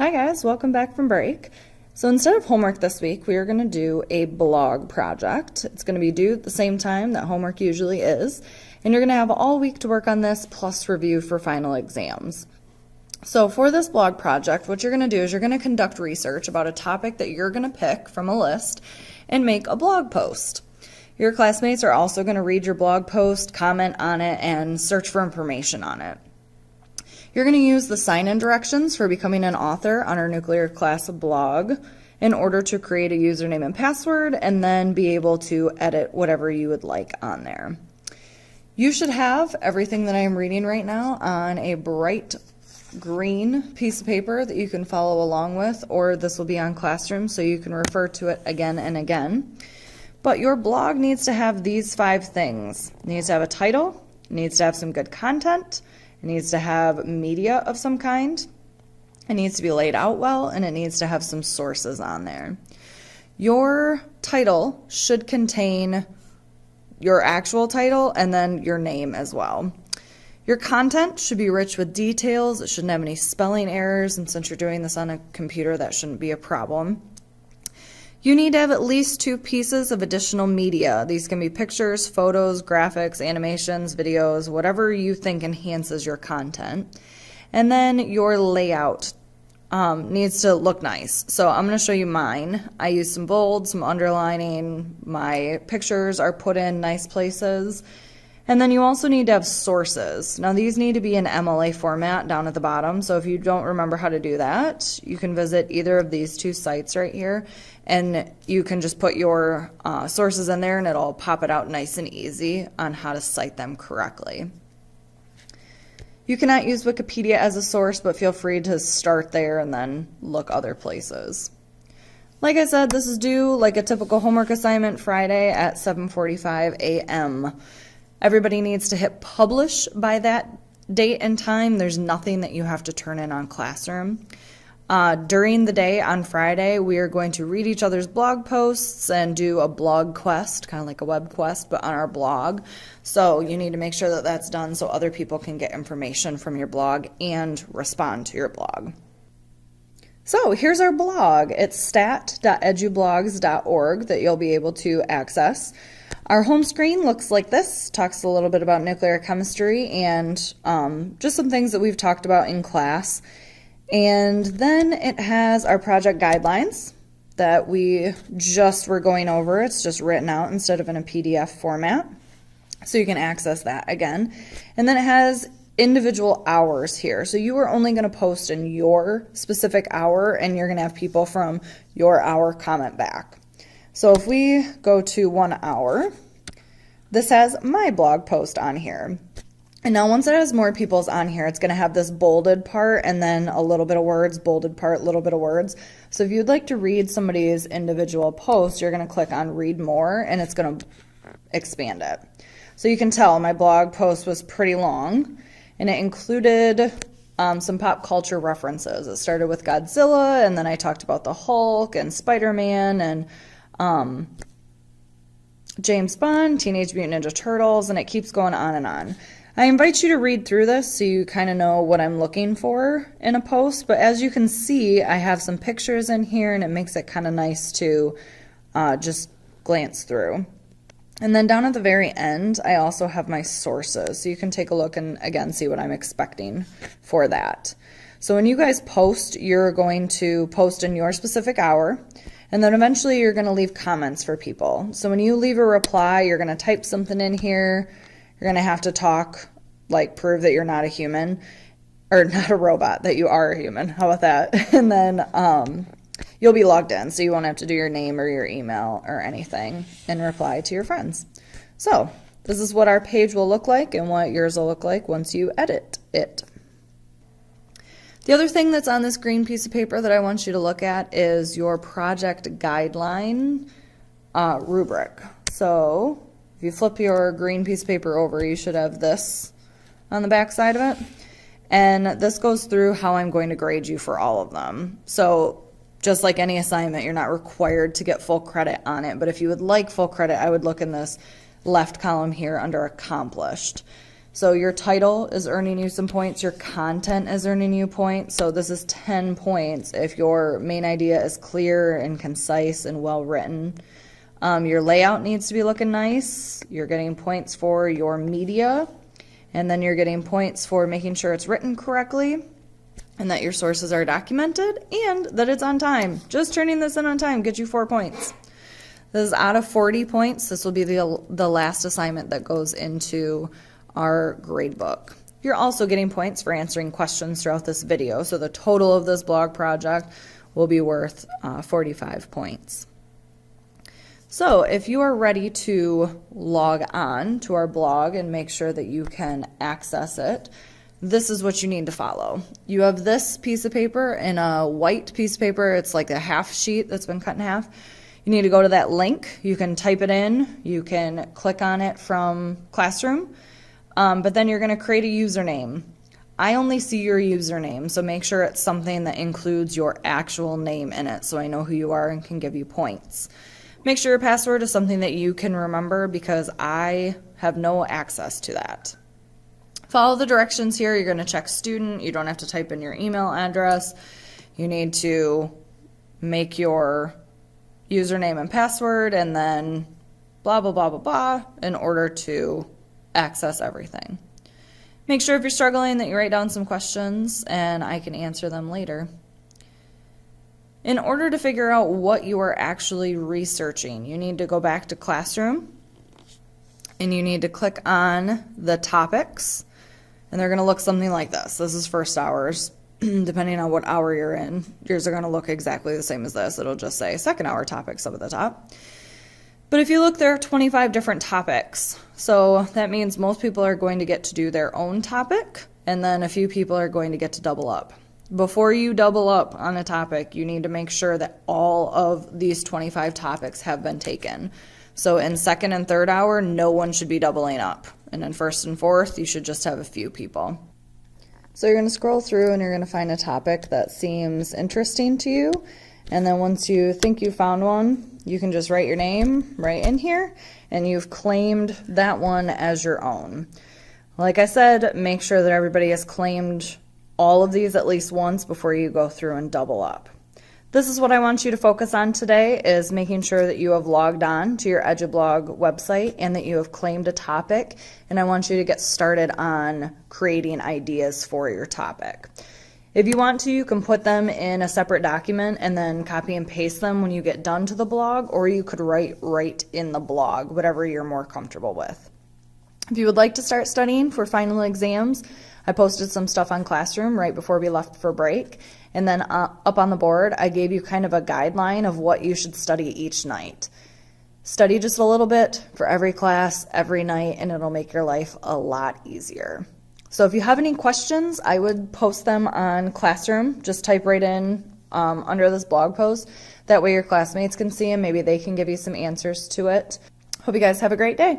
Hi guys, welcome back from break. So instead of homework this week, we are going to do a blog project. It's going to be due at the same time that homework usually is, and you're going to have all week to work on this plus review for final exams. So for this blog project, what you're going to do is you're going to conduct research about a topic that you're going to pick from a list and make a blog post. Your classmates are also going to read your blog post, comment on it, and search for information on it. You're going to use the sign-in directions for becoming an author on our nuclear class blog in order to create a username and password and then be able to edit whatever you would like on there. You should have everything that I am reading right now on a bright green piece of paper that you can follow along with, or this will be on Classroom so you can refer to it again and again. But your blog needs to have these 5 things. It needs to have a title, it needs to have some good content, it needs to have media of some kind, it needs to be laid out well, and it needs to have some sources on there. Your title should contain your actual title and then your name as well. Your content should be rich with details, it shouldn't have any spelling errors, and since you're doing this on a computer, that shouldn't be a problem. You need to have at least 2 pieces of additional media. These can be pictures, photos, graphics, animations, videos, whatever you think enhances your content. And then your layout needs to look nice. So I'm going to show you mine. I use some bold, some underlining. My pictures are put in nice places. And then you also need to have sources. Now these need to be in MLA format down at the bottom. So if you don't remember how to do that, you can visit either of these 2 sites right here and you can just put your sources in there and it'll pop it out nice and easy on how to cite them correctly. You cannot use Wikipedia as a source, but feel free to start there and then look other places. Like I said, this is due like a typical homework assignment Friday at 7:45 a.m. Everybody needs to hit publish by that date and time. There's nothing that you have to turn in on Classroom. During the day on Friday, we are going to read each other's blog posts and do a blog quest, kind of like a web quest, but on our blog. So you need to make sure that that's done so other people can get information from your blog and respond to your blog. So here's our blog. It's stat.edublogs.org that you'll be able to access. Our home screen looks like this, talks a little bit about nuclear chemistry and just some things that we've talked about in class. And then it has our project guidelines that we just were going over. It's just written out instead of in a PDF format. So you can access that again. And then it has individual hours here. So you are only going to post in your specific hour and you're going to have people from your hour comment back. So if we go to 1 hour, this has my blog post on here. And now once it has more people's on here, it's going to have this bolded part and then a little bit of words, bolded part, little bit of words. So if you'd like to read somebody's individual post, you're going to click on read more and it's going to expand it. So you can tell my blog post was pretty long and it included some pop culture references. It started with Godzilla and then I talked about the Hulk and Spider-Man and James Bond, Teenage Mutant Ninja Turtles, and it keeps going on and on. I invite you to read through this so you kind of know what I'm looking for in a post, but as you can see, I have some pictures in here and it makes it kind of nice to just glance through. And then down at the very end, I also have my sources, so you can take a look and again see what I'm expecting for that. So when you guys post, you're going to post in your specific hour. And then eventually you're going to leave comments for people. So when you leave a reply, you're going to type something in here. You're going to have to talk, like prove that you're not a human, or not a robot, that you are a human. How about that? And then you'll be logged in, so you won't have to do your name or your email or anything and reply to your friends. So this is what our page will look like and what yours will look like once you edit it. The other thing that's on this green piece of paper that I want you to look at is your project guideline rubric. So if you flip your green piece of paper over, you should have this on the back side of it. And this goes through how I'm going to grade you for all of them. So just like any assignment, you're not required to get full credit on it. But if you would like full credit, I would look in this left column here under accomplished. So your title is earning you some points, your content is earning you points. So this is 10 points if your main idea is clear and concise and well written. Your layout needs to be looking nice. You're getting points for your media, and then you're getting points for making sure it's written correctly and that your sources are documented and that it's on time. Just turning this in on time gets you 4 points. This is out of 40 points. This will be the last assignment that goes into our grade book. You're also getting points for answering questions throughout this video, so the total of this blog project will be worth 45 points. So if you are ready to log on to our blog and make sure that you can access it, this is what you need to follow. You have this piece of paper and a white piece of paper. It's like a half sheet that's been cut in half. You need to go to that link. You can type it in. You can click on it from Classroom. But then you're going to create a username. I only see your username, so make sure it's something that includes your actual name in it so I know who you are and can give you points. Make sure your password is something that you can remember because I have no access to that. Follow the directions here. You're going to check student. You don't have to type in your email address. You need to make your username and password and then blah, blah, blah, blah, blah in order to access everything. Make sure if you're struggling that you write down some questions and I can answer them later. In order to figure out what you are actually researching, you need to go back to Classroom and you need to click on the topics, and they're going to look something like this. This is first hours. Depending on what hour you're in, yours are going to look exactly the same as this. It'll just say second hour topics up at the top. But if you look, there are 25 different topics. So that means most people are going to get to do their own topic, and then a few people are going to get to double up. Before you double up on a topic, you need to make sure that all of these 25 topics have been taken. So in second and third hour, no one should be doubling up. And in first and fourth, you should just have a few people. So you're going to scroll through and you're going to find a topic that seems interesting to you. And then once you think you found one, you can just write your name right in here and you've claimed that one as your own. Like I said, make sure that everybody has claimed all of these at least once before you go through and double up. This is what I want you to focus on today, is making sure that you have logged on to your EduBlog website and that you have claimed a topic, and I want you to get started on creating ideas for your topic. If you want to, you can put them in a separate document and then copy and paste them when you get done to the blog, or you could write right in the blog, whatever you're more comfortable with. If you would like to start studying for final exams, I posted some stuff on Classroom right before we left for break. And then up on the board, I gave you kind of a guideline of what you should study each night. Study just a little bit for every class, every night, and it'll make your life a lot easier. So if you have any questions, I would post them on Classroom. Just type right in under this blog post. That way your classmates can see them. Maybe they can give you some answers to it. Hope you guys have a great day.